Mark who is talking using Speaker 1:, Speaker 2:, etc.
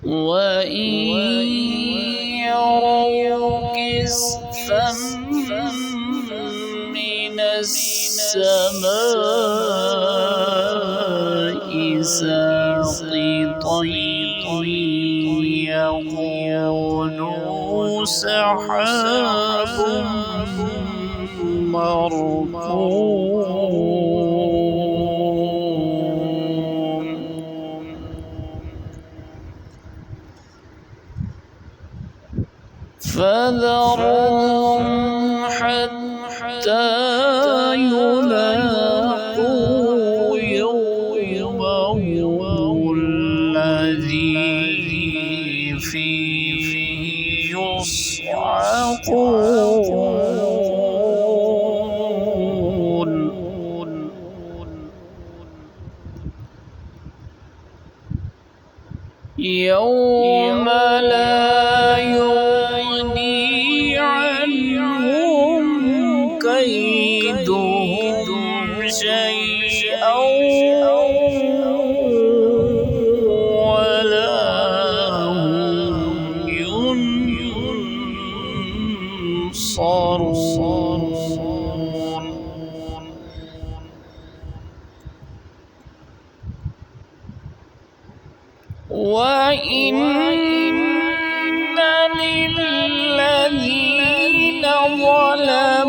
Speaker 1: وإن يروا كسفا من السماء ساقطا يقولوا سحاب مركوم فذرهم حتى يلاقوا يومهم الذي فيه يصعقون يوم لا يغني عنهم كيدهم شيئا ولا هم ينصرون وإن للذين ظلموا